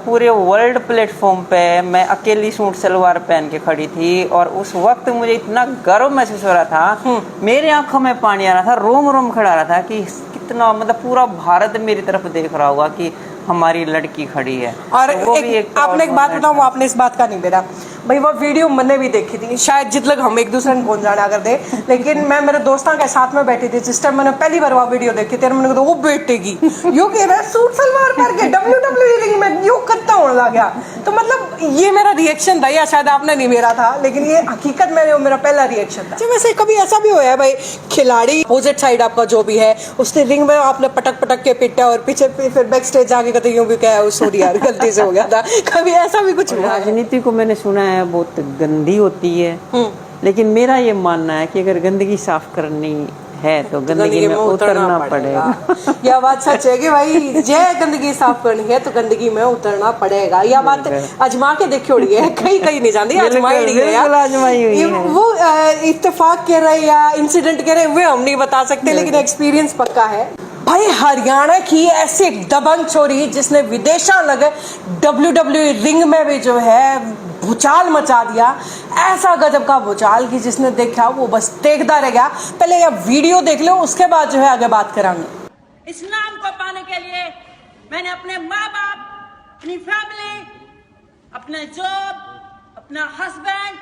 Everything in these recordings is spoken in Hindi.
पूरे वर्ल्ड प्लेटफॉर्म पे मैं अकेली सूट सलवार पहन के खड़ी थी और उस वक्त मुझे इतना गर्व महसूस हो रहा था, मेरे आंखों में पानी आ रहा था, रोम रोम खड़ा रहा था कि कितना मतलब पूरा भारत मेरी तरफ देख रहा होगा कि हमारी लड़की खड़ी है। और तो आपने एक बात बताऊं, आपने इस बात का नहीं बेरा भाई, वो वीडियो मैंने भी देखी थी, शायद जित लग हम एक दूसरे को कौन जाना कर दे, लेकिन मैं मेरे दोस्तों के साथ में बैठी थी जिस टाइम मैंने पहली बार वो वीडियो देखी थी, मैंने कहा वो बेटेगी यो कह रहा है सूट सलवार पहन के WWE रिंग में यो खत्ता होने लग गया। तो मतलब ये मेरा रिएक्शन था, या शायद आपने नहीं मेरा था, लेकिन ये हकीकत में मेरा पहला रिएक्शन था। वैसे कभी ऐसा भी हुआ है भाई, खिलाड़ी अपोजिट साइड आपका जो भी है उसने रिंग में आपने पटक पटक के पिटा और पीछे फिर बैक स्टेज जाके कहते यूं भी क्या सॉरी यार गलती से हो गया था, कभी ऐसा भी कुछ हुआ? राजनीति को मैंने सुना है बहुत गंदी होती है, लेकिन मेरा ये मानना है कि अगर गंदगी साफ करनी है तो गंदगी में उतरना पड़ेगा। यह बात सच है कि भाई जय गंदगी साफ करनी है तो गंदगी में उतरना पड़ेगा। यह बात आजमा के देखी हुई है, कहीं कहीं नहीं जानती, आजमाई है। वो इत्तेफाक कह रहे या इंसिडेंट कह रहे वे हम नहीं बता सकते, लेकिन एक्सपीरियंस पक्का है। भाई हरियाणा की ऐसी दबंग छोरी जिसने विदेशा लगे WWE रिंग में भी जो है भूचाल मचा दिया, ऐसा गजब का भूचाल कि जिसने देखा वो बस देखता रह गया। पहले ये वीडियो देख लो, उसके बाद जो है आगे बात करांगे। इस नाम को पाने के लिए मैंने अपने माँ बाप, अपनी फैमिली, अपने जॉब, अपना हस्बैंड,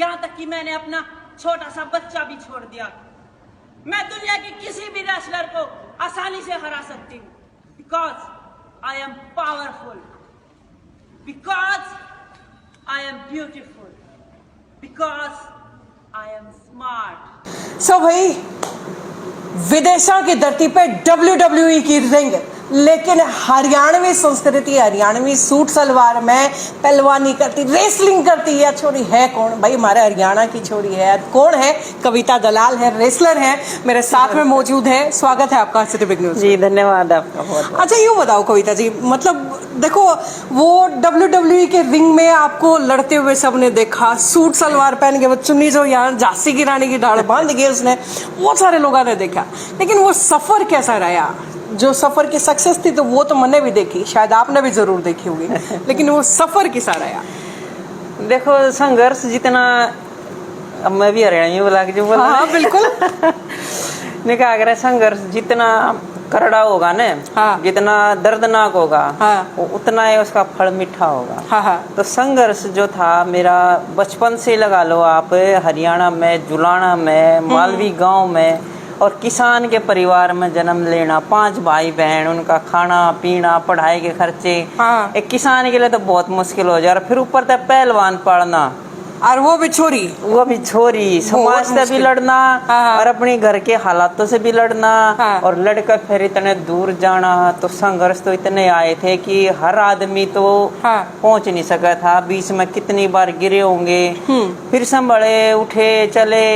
यहाँ तक कि मैंने अपना छोटा सा बच्चा भी छोड़ दिया। मैं दुनिया की किसी भी रेसलर को आसानी से हरा सकती हूँ, because I am powerful, because I am beautiful, because I am smart. So भाई विदेशों की धरती पे WWE की रिंग, लेकिन हरियाणवी संस्कृति, हरियाणवी सूट सलवार में पहलवानी करती, रेसलिंग करती है छोरी है कौन? भाई हमारे हरियाणा की छोरी है, कौन है? कविता दलाल है, रेसलर है, मेरे साथ में मौजूद है। स्वागत है आपका सिटी बिग न्यूज। जी धन्यवाद आपका बहुत। अच्छा यूँ बताओ कविता जी, मतलब देखो वो WWE के रिंग में आपको लड़ते हुए सबने देखा, सूट सलवार पहन के, वो चुन्नी जो यहाँ झांसी की रानी की डाल बांध के उसने, बहुत सारे लोगों ने देखा, लेकिन वो सफर कैसा रहा? जो सफर की सक्सेस थी तो वो तो मैंने भी देखी, शायद आपने भी जरूर देखी होगी, लेकिन वो सफर किसा रहा? देखो संघर्ष जितना, अब मैं भी हरियाणा में बोला कि जो बोला, हाँ बिल्कुल निकाह अगर संघर्ष जितना करड़ा होगा ना, हाँ। जितना दर्दनाक होगा, हाँ। उतना ही उसका फल मीठा होगा। हाँ हाँ। तो संघर्ष जो था मेरा बचपन से लगा लो आप, हरियाणा में, जुलाना में, मालवी गांव में, और किसान के परिवार में जन्म लेना, 5 भाई बहन, उनका खाना पीना, पढ़ाई के खर्चे, हाँ। एक किसान के लिए तो बहुत मुश्किल हो जाए, और फिर ऊपर तक पहलवान पढ़ना, और वो भी छोरी, समाज से भी लड़ना, हाँ। और अपने घर के हालातों से भी लड़ना, हाँ। और लड़कर फिर इतने दूर जाना। तो संघर्ष तो इतने आए थे कि हर आदमी तो हाँ। पहुंच नहीं सका था, बीच में कितनी बार गिरे होंगे, फिर संभले, उठे, चले,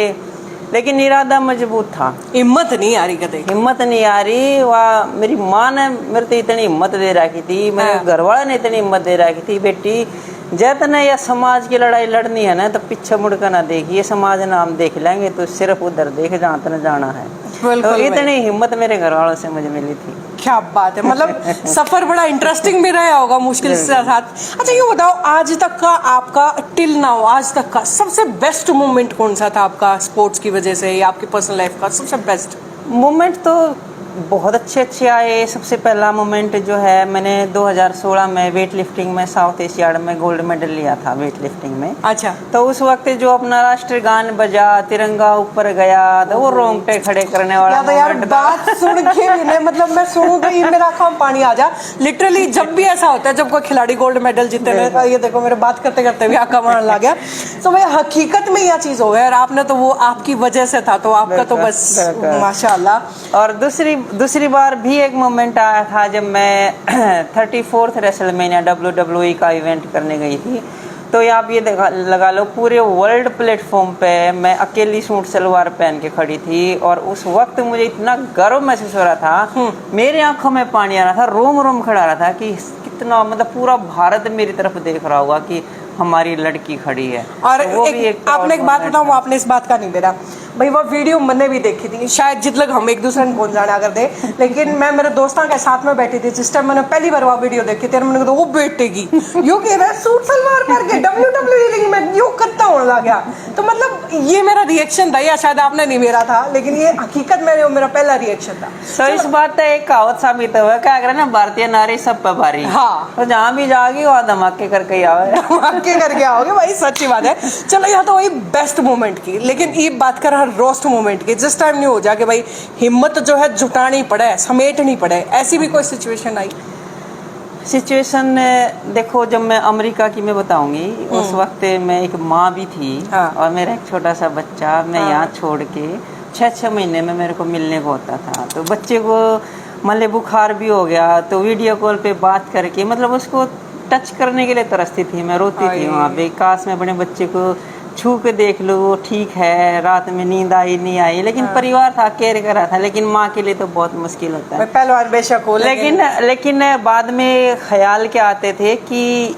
लेकिन इरादा मजबूत था। हिम्मत नहीं आ रही, कदे हिम्मत नहीं आ रही। वह मेरी माँ ने मेरे को इतनी हिम्मत दे रखी थी, मेरे घर वाले ने इतनी हिम्मत दे रखी थी, बेटी जैतने या समाज की लड़ाई लड़नी है ना तो पीछे मुड़कर ना देखिए, समाज ना हम देख लेंगे, तो सिर्फ उधर देख जहाँ तक जाना है। तो इतनी हिम्मत मेरे घर वालों से मुझे मिली थी। क्या बात है, मतलब सफर बड़ा इंटरेस्टिंग भी रहा होगा मुश्किल से साथ। अच्छा ये बताओ, आज तक का आपका टिल नाउ, आज तक का सबसे बेस्ट मोमेंट कौन सा था आपका, स्पोर्ट्स की वजह से या आपकी पर्सनल लाइफ का सबसे बेस्ट मोमेंट? तो बहुत अच्छे आए। सबसे पहला मोमेंट जो है, मैंने 2016 में वेट लिफ्टिंग में साउथ एशियाड में गोल्ड मेडल लिया था वेट लिफ्टिंग में। अच्छा। तो उस वक्त जो अपना राष्ट्रीय गान बजा, तिरंगा ऊपर गया, तो वो रोंगटे खड़े करने वाला तो यार बात सुन के मतलब मैं सुनूं तो ये मेरा आंखों में पानी आ जा। लिटरली जब भी ऐसा होता है, जब कोई खिलाड़ी गोल्ड मेडल जीते, ये देखो मेरे बात करते करते भी आंखों में लग गया। तो भाई हकीकत में यह चीज हो गया, और आपने तो वो आपकी वजह से था, तो आपका तो बस माशाल्लाह। और दूसरी बार भी एक मोमेंट आया था जब मैं 34th रेसलमेनिया WWE का इवेंट करने गई थी। तो आप ये लगा लो पूरे वर्ल्ड प्लेटफॉर्म पे मैं अकेली सूट सलवार पहन के खड़ी थी, और उस वक्त मुझे इतना गर्व महसूस हो रहा था, मेरे आंखों में पानी आ रहा था, रोम रोम खड़ा रहा था कि कितना मतलब पूरा भारत मेरी तरफ देख रहा होगा कि हमारी लड़की खड़ी है। और तो वो भी एक आपने एक बात बताऊं, आपने इस बात का नहीं बेरा भाई, वो वीडियो मैंने भी देखी थी, शायद जित लग हम एक दूसरे को कौन जाना कर दे, लेकिन मैं मेरे दोस्तों के साथ में बैठी थी जिस टाइम मैंने पहली बार वो वीडियो देखी थी, मैंने कहा वो बेटेगी यू कह रहा है सूट सलवार पहन के WWE लेकिन मैं यू करता होने लग गया। तो मतलब ये मेरा रिएक्शन था, या शायद आपने नहीं मेरा था, लेकिन ये हकीकत में मेरा पहला रिएक्शन था। तो इस बात का एक कहावत साबित हुआ, क्या करें ना, भारतीय नारी सब पे भारी। हाँ। तो जहाँ भी जाएगी वहाँ धमाके करके ही आवे। धमाके करके आओगे भाई, सच्ची बात है। चलो यहाँ तो वही बेस्ट मोमेंट की, लेकिन ये बात कर रोस्ट मोमेंट की, जिस टाइम नहीं हो जा कि भाई हिम्मत जो है जुटानी पड़े, समेटनी पड़े, ऐसी भी कोई सिचुएशन आई? सिचुएशन देखो, जब मैं अमेरिका की मैं बताऊंगी, उस वक्त मैं एक माँ भी थी। हाँ। और मेरा एक छोटा सा बच्चा मैं यहाँ छोड़ के 6 महीने में मेरे को मिलने को होता था। तो बच्चे को मतलब बुखार भी हो गया, तो वीडियो कॉल पे बात करके मतलब उसको टच करने के लिए तरसती थी, मैं रोती थी वहाँ पे, काश मैं अपने बच्चे को छू के देख लो, वो ठीक है, रात में नींद आई नहीं आई, लेकिन परिवार था, केयर कर रहा था, लेकिन माँ के लिए तो बहुत मुश्किल होता है। पहलवान बेशक हो, लेकिन बाद में ख्याल क्या आते थे कि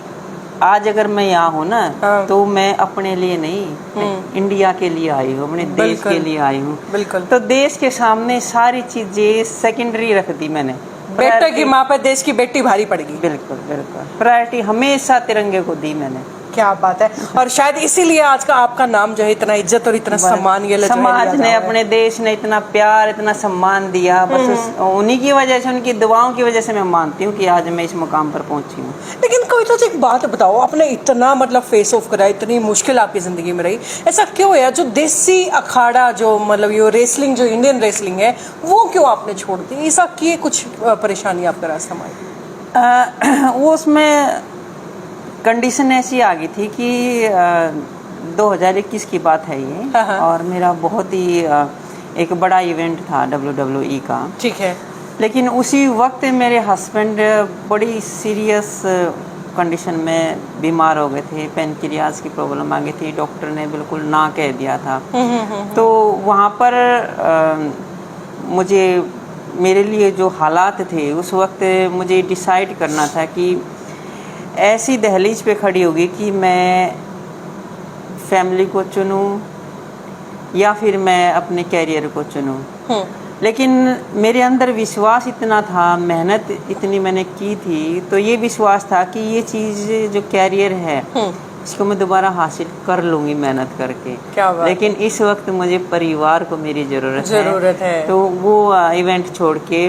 आज अगर मैं यहाँ हूँ ना, तो मैं अपने लिए नहीं, मैं इंडिया के लिए आई हूँ, अपने देश के लिए आई हूँ। बिल्कुल। तो देश के सामने सारी चीजें सेकेंडरी रख दी मैंने। बेटे की माँ पे देश की बेटी भारी पड़ेगी। बिल्कुल बिल्कुल, प्रायोरिटी हमेशा तिरंगे को दी मैंने। क्या बात है। और शायद इसीलिए आज का आपका नाम जो है इतना इज्जत और इतना सम्मान ये समाज ने, अपने देश ने इतना प्यार, इतना सम्मान दिया, बस उन्हीं की वजह से, उनकी दुआओं की वजह से मैं मानती हूँ कि आज मैं इस मुकाम पर पहुंची हूँ। लेकिन कविता जी एक बात बताओ, आपने इतना मतलब फेस ऑफ करा, इतनी मुश्किल आपकी जिंदगी में रही, ऐसा क्यों है? जो देसी अखाड़ा जो मतलब ये रेसलिंग, जो इंडियन रेसलिंग है, वो क्यों आपने छोड़ दी? ऐसा किए कुछ परेशानी आपका रास्ता में आई? वो उसमें कंडीशन ऐसी आ गई थी कि 2021 की बात है ये, और मेरा बहुत ही एक बड़ा इवेंट था WWE का। ठीक है। लेकिन उसी वक्त मेरे हस्बैंड बड़ी सीरियस कंडीशन में बीमार हो गए थे, पेनक्रियाज की प्रॉब्लम आ गई थी, डॉक्टर ने बिल्कुल ना कह दिया था। तो वहाँ पर मुझे, मेरे लिए जो हालात थे उस वक्त, मुझे डिसाइड करना था कि ऐसी दहलीज पे खड़ी होगी कि मैं फैमिली को चुनूं या फिर मैं अपने कैरियर को चुनूं। लेकिन मेरे अंदर विश्वास इतना था, मेहनत इतनी मैंने की थी, तो ये विश्वास था कि ये चीज़ जो कैरियर है इसको मैं दोबारा हासिल कर लूंगी मेहनत करके। क्या बात। लेकिन इस वक्त मुझे परिवार को मेरी ज़रूरत है। तो वो इवेंट छोड़ के,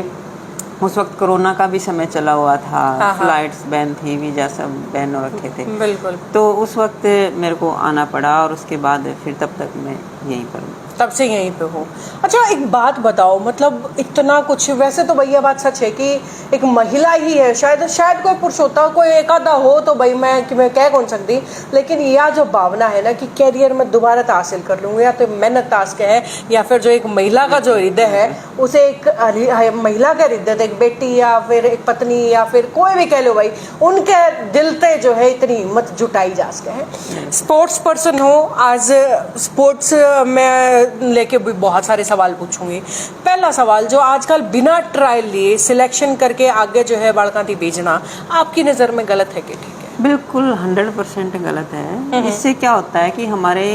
उस वक्त कोरोना का भी समय चला हुआ था, फ्लाइट्स बैन थी, वीजा सब बैन हो रखे थे। बिल्कुल। तो उस वक्त मेरे को आना पड़ा, और उसके बाद फिर तब तक मैं यहीं पर हूँ। तब से यहीं पे हो। अच्छा एक बात बताओ, मतलब इतना कुछ, वैसे तो भैया बात सच है कि एक महिला ही है, शायद कोई पुरुष होता, कोई एक आधा हो तो भाई मैं कह कौन सकती, लेकिन यह जो भावना है ना कि कैरियर में दोबारा हासिल कर लूँगा, या तो मेहनत टास्क है, या फिर जो एक महिला का जो हृदय है उसे, एक महिला का हृदय, एक बेटी या फिर एक पत्नी या फिर कोई भी कह लो भाई, उनके दिल पे जो है इतनी हिम्मत जुटाई जा सके है। स्पोर्ट्स पर्सन हो, आज स्पोर्ट्स में लेके भी बहुत सारे सवाल पूछूंगी। पहला सवाल, जो आजकल बिना ट्रायल लिए सिलेक्शन करके आगे जो है बालका थी भेजना, आपकी नज़र में गलत है कि ठीक है? बिल्कुल 100% गलत है। इससे क्या होता है कि हमारे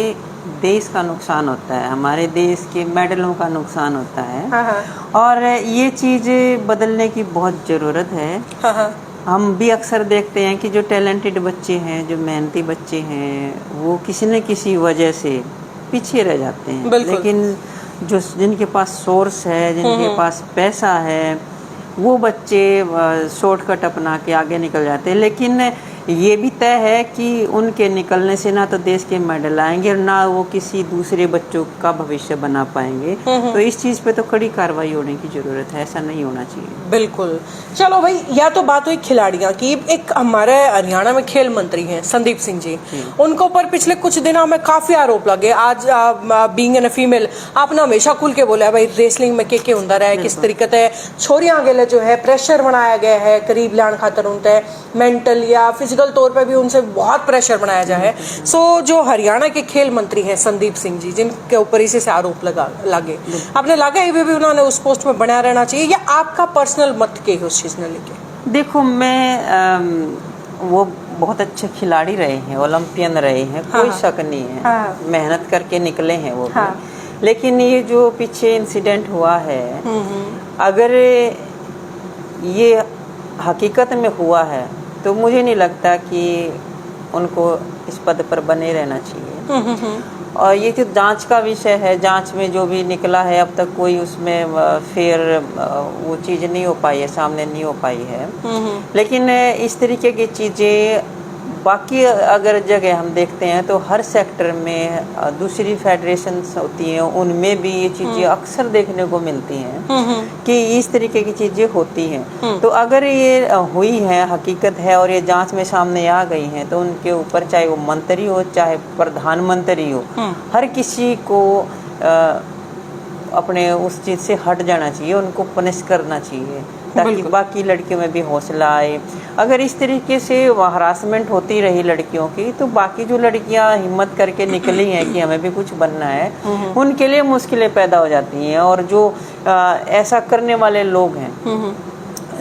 देश का नुकसान होता है, हमारे देश के मेडलों का नुकसान होता है, और ये चीज़ बदलने की बहुत ज़रूरत है। हम भी अक्सर देखते हैं कि जो टैलेंटेड बच्चे हैं, जो मेहनती बच्चे हैं, वो किसी न किसी वजह से पीछे रह जाते हैं। लेकिन जो जिनके पास सोर्स है, जिनके पास पैसा है, वो बच्चे शॉर्टकट अपना के आगे निकल जाते हैं। लेकिन ये भी तय है कि उनके निकलने से ना तो देश के मेडल आएंगे और ना वो किसी दूसरे बच्चों का भविष्य बना पाएंगे। तो इस चीज़ पे तो कड़ी कार्रवाई होने की ज़रूरत है, ऐसा नहीं होना चाहिए। बिल्कुल। चलो भाई, या तो बात हुई खिलाड़ियों की। एक हमारे हरियाणा में खेल मंत्री हैं संदीप सिंह जी, उनको ऊपर पिछले कुछ दिनों में काफ़ी आरोप लगे। आज बीइंग एन फीमेल, आपने हमेशा खुल के बोला है भाई रेसलिंग में के अंदर है, किस तरीके से छोरियां आगे जो है प्रेशर बनाया गया है, करीब लाने खातर उनते मेंटल या फिजिकल तौर पे भी उनसे बहुत प्रेशर बनाया जाए है। सो जो हरियाणा के खेल मंत्री हैं संदीप सिंह जी, जिनके ऊपर इसी से आरोप लागे, आपने लगा ये भी उन्होंने उस पोस्ट में बना रहना चाहिए, या आपका पर्सनल मत के उस चीज़ ने लेके? देखो, मैं वो बहुत अच्छे खिलाड़ी रहे हैं, ओलंपियन रहे हैं, कोई शक नहीं है। हाँ। मेहनत करके निकले हैं वो भी। हाँ। लेकिन ये जो पीछे इंसिडेंट हुआ है, अगर ये हकीकत में हुआ है तो मुझे नहीं लगता कि उनको इस पद पर बने रहना चाहिए। और ये जो जांच का विषय है, जांच में जो भी निकला है अब तक कोई उसमें फेयर वो चीज़ नहीं हो पाई है, सामने नहीं हो पाई है। लेकिन इस तरीके की चीज़ें बाकी अगर जगह हम देखते हैं तो हर सेक्टर में दूसरी फेडरेशंस होती हैं, उनमें भी ये चीज़ें अक्सर देखने को मिलती हैं कि इस तरीके की चीज़ें होती हैं। तो अगर ये हुई है, हकीकत है और ये जांच में सामने आ गई हैं, तो उनके ऊपर चाहे वो मंत्री हो चाहे प्रधानमंत्री हो, हर किसी को अपने उस चीज़ से हट जाना चाहिए, उनको पनिश करना चाहिए ताकि बाकी लड़कियों में भी हौसला आए। अगर इस तरीके से हरासमेंट होती रही लड़कियों की, तो बाकी जो लड़कियां हिम्मत करके निकली हैं कि हमें भी कुछ बनना है, उनके लिए मुश्किलें पैदा हो जाती हैं। और जो ऐसा करने वाले लोग हैं,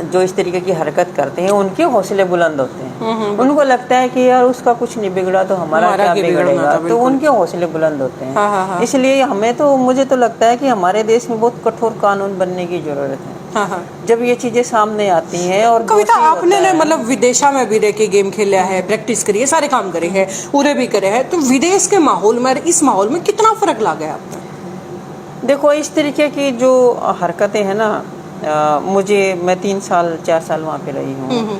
जो इस तरीके की हरकत करते हैं, उनके हौसले बुलंद होते हैं। उनको लगता है कि यार उसका कुछ नहीं बिगड़ा तो हमारा क्या बिगड़ेगा, तो उनके हौसले बुलंद होते हैं। इसलिए हमें तो, मुझे तो लगता है कि हमारे देश में बहुत कठोर कानून बनने की जरूरत है। जब ये चीजें सामने आती हैं। और कविता, आपने ने मतलब विदेशा में भी रह के गेम खेला है, प्रैक्टिस करी है, सारे काम करे हैं, पूरे भी करे हैं, तो विदेश के माहौल में इस माहौल में कितना फर्क लगा है आपको? देखो, इस तरीके की जो हरकतें हैं ना, मैं 3 साल 4 साल वहाँ पे रही हूँ।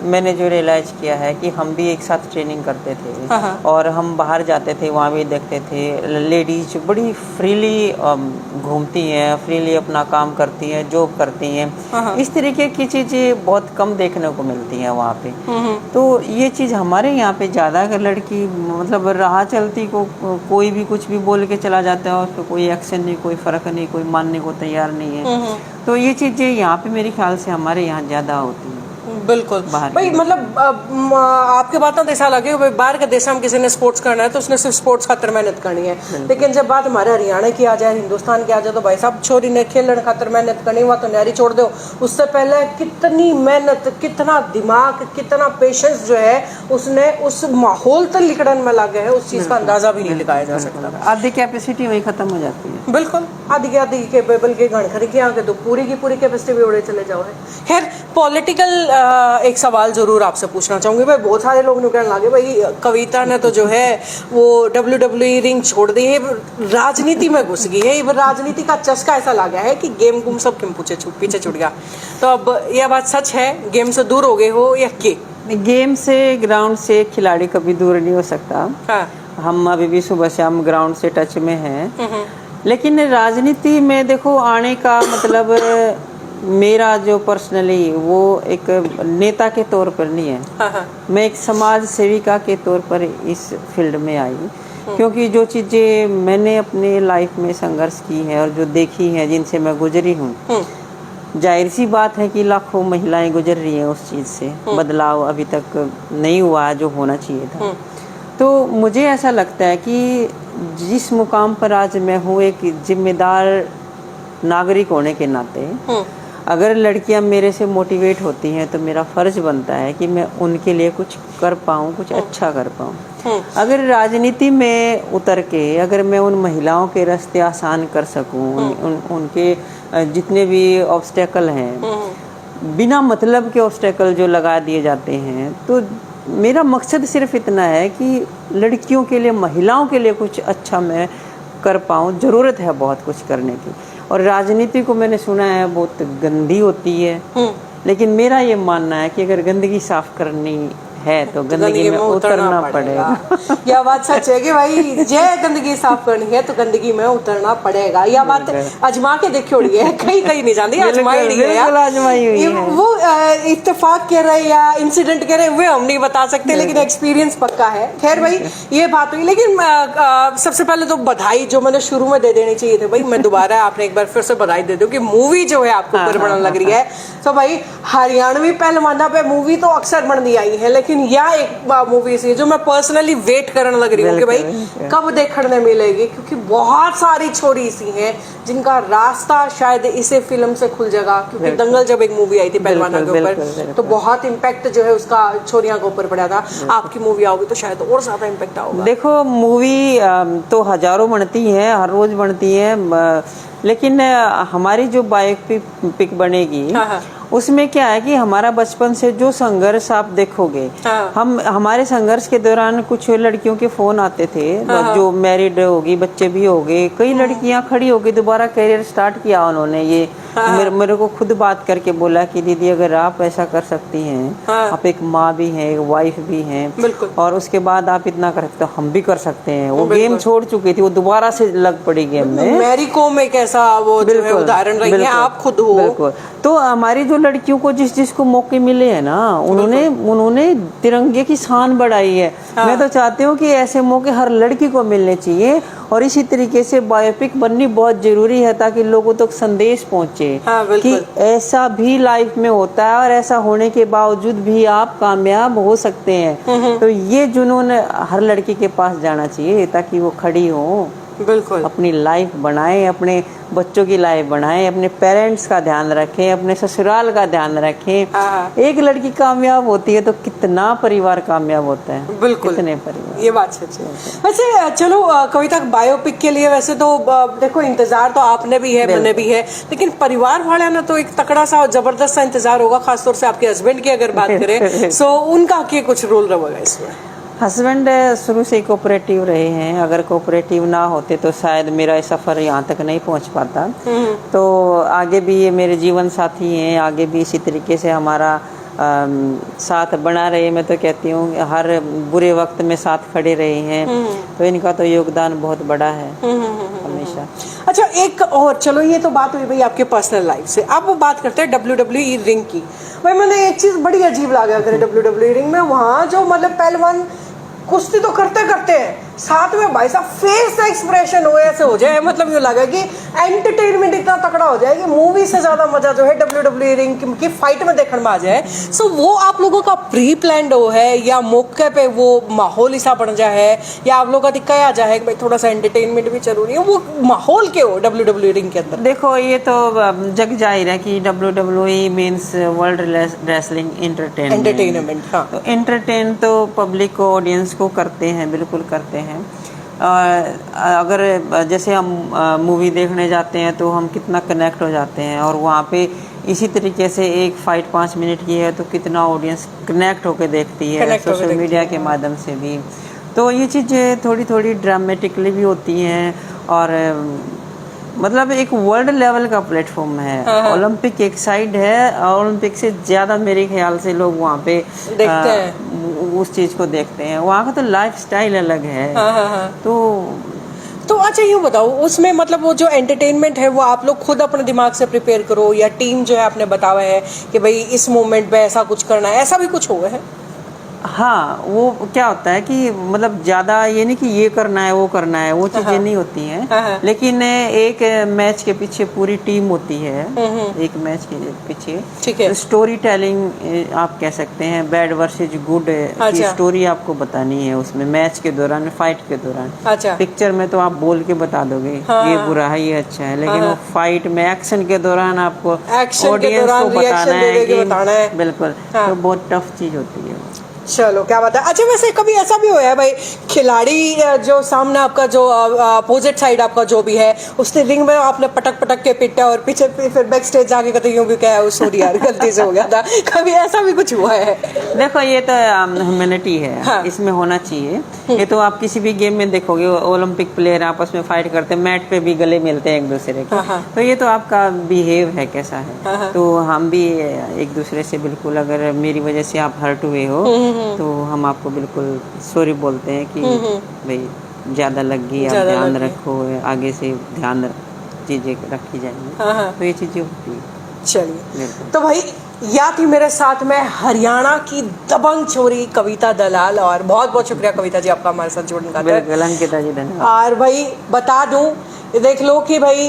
मैंने जो रियलाइज किया है कि हम भी एक साथ ट्रेनिंग करते थे और हम बाहर जाते थे, वहाँ भी देखते थे लेडीज बड़ी फ्रीली घूमती हैं, फ्रीली अपना काम करती हैं, जॉब करती हैं। इस तरीके की चीज़ें बहुत कम देखने को मिलती हैं वहाँ पे। तो ये चीज़ हमारे यहाँ पे ज़्यादा, अगर लड़की मतलब राह चलती को कोई भी कुछ भी बोल के चला जाता है, उस पर कोई एक्शन नहीं, कोई फ़र्क नहीं, कोई मानने को तैयार नहीं है। तो ये चीज़ें यहाँ पे मेरे ख्याल से हमारे यहाँ ज़्यादा होती हैं। बिल्कुल भाई, मतलब आपके बात ना ऐसा लगे भाई बाहर के देश में किसी ने स्पोर्ट्स करना है तो उसने सिर्फ स्पोर्ट्स खातर मेहनत करनी है, लेकिन जब बात हमारे हरियाणा की आ जाए, हिंदुस्तान की आ जाए, तो भाई साहब छोरी ने खेलने खातर मेहनत करनी, हुआ तो न्यारी छोड़ दो। उससे पहले कितनी मेहनत, कितना दिमाग, कितना पेशेंस जो है उसने उस माहौल तक लिकड़न में लगे है, उस चीज का अंदाजा भी नहीं लगाया जा सकता। आधी कैपेसिटी वही खत्म हो जाती है। बिल्कुल, आधी केपेबल के गणखरी के आगे तो पूरी की पूरी कैपेसिटी भी उड़े चले जाओ है। खैर, पॉलिटिकल एक सवाल जरूर आपसे पूछना चाहूंगी भाई। बहुत सारे लोग कहने लगे भाई कविता ने तो जो है वो WWE रिंग छोड़ दी है, राजनीति में घुस गई है, राजनीति का चस्का ऐसा लगा है कि गेम गुम सब क्यों पीछे छूट गया। तो अब यह बात सच है, गेम से दूर हो गए हो या के? गेम से, ग्राउंड से खिलाड़ी कभी दूर नहीं हो सकता। हम अभी भी सुबह शाम ग्राउंड से टच में हैं। लेकिन राजनीति में देखो आने का मतलब मेरा जो पर्सनली वो एक नेता के तौर पर नहीं है। मैं एक समाज सेविका के तौर पर इस फील्ड में आई, क्योंकि जो चीज़ें मैंने अपने लाइफ में संघर्ष की है और जो देखी हैं, जिनसे मैं गुजरी हूँ, जाहिर सी बात है कि लाखों महिलाएं गुजर रही हैं उस चीज़ से। बदलाव अभी तक नहीं हुआ जो होना चाहिए था। तो मुझे ऐसा लगता है कि जिस मुकाम पर आज मैं हूँ, एक जिम्मेदार नागरिक होने के नाते, अगर लड़कियां मेरे से मोटिवेट होती हैं तो मेरा फर्ज बनता है कि मैं उनके लिए कुछ कर पाऊँ, कुछ अच्छा कर पाऊँ। अगर राजनीति में उतर के अगर मैं उन महिलाओं के रास्ते आसान कर सकूँ, उनके जितने भी ऑब्स्टेकल हैं, बिना मतलब के ऑब्स्टेकल जो लगा दिए जाते हैं, तो मेरा मकसद सिर्फ इतना है कि लड़कियों के लिए, महिलाओं के लिए कुछ अच्छा मैं कर पाऊँ। ज़रूरत है बहुत कुछ करने की। और राजनीति को मैंने सुना है बहुत गंदी होती है, लेकिन मेरा ये मानना है कि अगर गंदगी साफ करनी है तो गंदगी में उतरना पड़ेगा। यह बात सच है कि भाई जय गंदगी साफ करनी है तो गंदगी में उतरना पड़ेगा। यह बात अजमा के देखी है, कहीं नहीं जानती, आजमाई हुई है। वो इत्तेफाक कह रहे या इंसिडेंट कह रहे वे हम नहीं बता सकते, लेकिन एक्सपीरियंस पक्का है। खैर भाई, ये बात हुई। लेकिन सबसे पहले तो बधाई जो मैंने शुरू में दे देनी चाहिए थी भाई, मैं दोबारा आपने एक बार फिर से बधाई दे दूं कि मूवी जो है आपको ऊपर बनने लग रही है। तो भाई हरियाणवी पहलवाना पे मूवी तो अक्सर बनती आई है, लेकिन यह एक मूवी सी जो मैं पर्सनली वेट करने लग रही हूँ कि भाई कब देखने मिलेगी, क्योंकि बहुत सारी छोरी सी हैं जिनका रास्ता शायद इसे फिल्म से खुल जाएगा, क्योंकि दंगल जब एक मूवी आई थी पहलवाना के ऊपर तो बहुत इम्पैक्ट जो है उसका छोरियां के ऊपर पड़ा था। आपकी मूवी आओगी तो शायद और ज्यादा इम्पैक्ट आओगा। देखो मूवी तो हजारों बनती है, हर रोज बनती है, लेकिन हमारी जो बायोपिक बनेगी उसमें क्या है कि हमारा बचपन से जो संघर्ष आप देखोगे, हम हमारे संघर्ष के दौरान कुछ लड़कियों के फोन आते थे जो मैरिड होगी, बच्चे भी हो गए, कई लड़कियां खड़ी हो गई, दोबारा करियर स्टार्ट किया उन्होंने। ये मेरे को खुद बात करके बोला कि दीदी अगर आप ऐसा कर सकती हैं, आप एक माँ भी हैं, एक वाइफ भी हैं, और उसके बाद आप इतना कर सकते हो, हम भी कर सकते हैं। वो गेम छोड़ चुकी थी, वो दोबारा से लग पड़ी गेम में। मैरी कॉम एक ऐसा वो जो है उदाहरण रही है, आप खुद हो। बिल्कुल। तो हमारी जो लड़कियों को जिस को मौके मिले हैं ना, उन्होंने तिरंगे की शान बढ़ाई है। मैं तो चाहती हूँ कि ऐसे मौके हर लड़की को मिलने चाहिए, और इसी तरीके से बायोपिक बननी बहुत जरूरी है ताकि लोगों तक संदेश पहुंचे कि ऐसा भी लाइफ में होता है और ऐसा होने के बावजूद भी आप कामयाब हो सकते हैं। तो ये जुनून हर लड़की के पास जाना चाहिए ताकि वो खड़ी हो, बिल्कुल अपनी लाइफ बनाए, अपने बच्चों की लाइफ बनाए, अपने पेरेंट्स का ध्यान रखें, अपने ससुराल का ध्यान रखें। एक लड़की कामयाब होती है तो कितना परिवार कामयाब होता है। बिल्कुल, कितने परिवार। ये बात सच है। वैसे चलो कविता बायोपिक के लिए वैसे तो देखो इंतजार तो आपने भी है, मैंने भी है, लेकिन परिवार वाले ना तो एक तकड़ा सा जबरदस्त सा इंतजार होगा, खासतौर से आपके हस्बैंड की अगर बात करें सो उनका क्या कुछ रोल रहेगा इसमें? हस्बैंड शुरू से कोऑपरेटिव रहे हैं, अगर कोऑपरेटिव ना होते तो शायद मेरा सफ़र यहाँ तक नहीं पहुँच पाता। तो आगे भी ये मेरे जीवन साथी हैं, आगे भी इसी तरीके से हमारा साथ बना रहे। मैं तो कहती हूँ हर बुरे वक्त में साथ खड़े रहे हैं, तो इनका तो योगदान बहुत बड़ा है हमेशा। अच्छा एक और, चलो ये तो बात हुई भाई आपके पर्सनल लाइफ से, अब बात करते हैं WWE रिंग की। भाई मैंने एक चीज बड़ी अजीब लगा WWE रिंग में, वहाँ जो मतलब पहलवान कुश्ती तो करते करते हैं, साथ में भाई साहब फेस एक्सप्रेशन हो ऐसे हो जाए, मतलब ये लगा कि एंटरटेनमेंट इतना तकड़ा हो जाए कि मूवी से ज्यादा मजा जो है WWE रिंग की फाइट में देखने में आ जाए। सो वो आप लोगों का प्री प्लान्ड हो है या मौके पे वो माहौल ऐसा बन जाए है, या आप लोगों का दिक्कत आ जाए कि भाई थोड़ा सा एंटरटेनमेंट भी जरूरी है, वो माहौल के हो WWE रिंग के अंदर? देखो ये तो जग जाहिर है कि WWE means world wrestling entertainment. हाँ। तो एंटरटेन तो पब्लिक को, ऑडियंस को करते हैं, बिल्कुल करते हैं। अगर जैसे हम मूवी देखने जाते हैं तो हम कितना कनेक्ट हो जाते हैं, और वहाँ पे इसी तरीके से एक फाइट 5 मिनट की है तो कितना ऑडियंस कनेक्ट होकर देखती है सोशल मीडिया के माध्यम से भी। तो ये चीज़ें थोड़ी थोड़ी ड्रामेटिकली भी होती हैं, और मतलब एक वर्ल्ड लेवल का प्लेटफॉर्म है। ओलंपिक एक साइड है, ओलंपिक से ज़्यादा मेरे ख्याल से लोग वहाँ पे देखते हैं, उस चीज को देखते हैं। वहाँ का तो लाइफ स्टाइल अलग है। तो अच्छा ये बताओ उसमें मतलब वो जो एंटरटेनमेंट है वो आप लोग खुद अपने दिमाग से प्रिपेयर करो, या टीम जो है आपने बताया है कि भाई इस मोमेंट पे ऐसा कुछ करना है, ऐसा भी कुछ हुआ है? हाँ, वो क्या होता है कि मतलब ज्यादा ये नहीं कि ये करना है वो करना है, वो चीजें नहीं होती हैं। लेकिन एक मैच के पीछे पूरी टीम होती है, एक मैच के पीछे। ठीक है। स्टोरी टेलिंग आप कह सकते हैं, बैड वर्सेज गुड की स्टोरी आपको बतानी है उसमें, मैच के दौरान, फाइट के दौरान। अच्छा। पिक्चर में तो आप बोल के बता दोगे ये बुरा है ये अच्छा है, लेकिन वो फाइट में एक्शन के दौरान आपको ऑडियंस को बताना है। बिल्कुल। तो बहुत टफ चीज होती है। चलो क्या बात है। अच्छा वैसे कभी ऐसा भी हुआ है भाई खिलाड़ी जो सामने आपका जो अपोजिट साइड आपका जो भी है उसने रिंग में आपने पटक पटक के पीटा और पीछे फिर बैक स्टेज जाके कहते यूं भी क्या है सॉरी यार गलती से हो गया था, कभी ऐसा भी कुछ हुआ है? देखो ये तो ह्यूमैनिटी है। हाँ। इसमें होना चाहिए। ये तो आप किसी भी गेम में देखोगे, ओलंपिक प्लेयर आपस में फाइट करते हैं, मैट पे भी गले मिलते हैं एक दूसरे के। तो ये तो आपका बिहेव है कैसा है। तो हम भी एक दूसरे से बिल्कुल, अगर मेरी वजह से आप हर्ट हुए हो तो हम आपको बिल्कुल सॉरी बोलते हैं कि भाई ज्यादा लग गई, आप ध्यान रखो, आगे से ध्यान चीजें रखी जाएंगी। तो ये चीजें होती है। चलिए तो भाई या थी मेरे साथ में हरियाणा की दबंग छोरी कविता दलाल, और बहुत बहुत शुक्रिया कविता जी आपका हमारे साथ जुड़ने का। बिल्कुल अंकिता जी धन्यवाद। और भाई बता दूं, देख लो कि भाई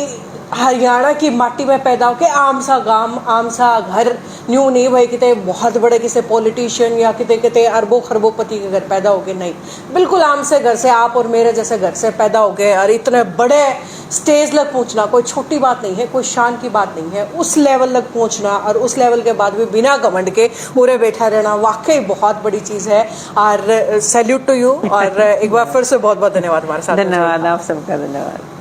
हरियाणा की माटी में पैदा होके आम सा गांव, आम सा घर, न्यू नहीं भाई कितने बहुत बड़े किसी पॉलिटिशियन या कितने कितने अरबों खरबोपति के घर पैदा हो गए, नहीं, बिल्कुल आम से घर से, आप और मेरे जैसे घर से पैदा हो गए और इतने बड़े स्टेज तक पहुंचना कोई छोटी बात नहीं है, कोई शान की बात नहीं है। उस लेवल तक पहुंचना और उस लेवल के बाद भी बिना घमंड के पूरे बैठा रहना वाकई बहुत बड़ी चीज़ है। और सैल्यूट टू यू, और एक बार फिर से बहुत बहुत धन्यवाद हमारे साथ। धन्यवाद, आप सबका धन्यवाद।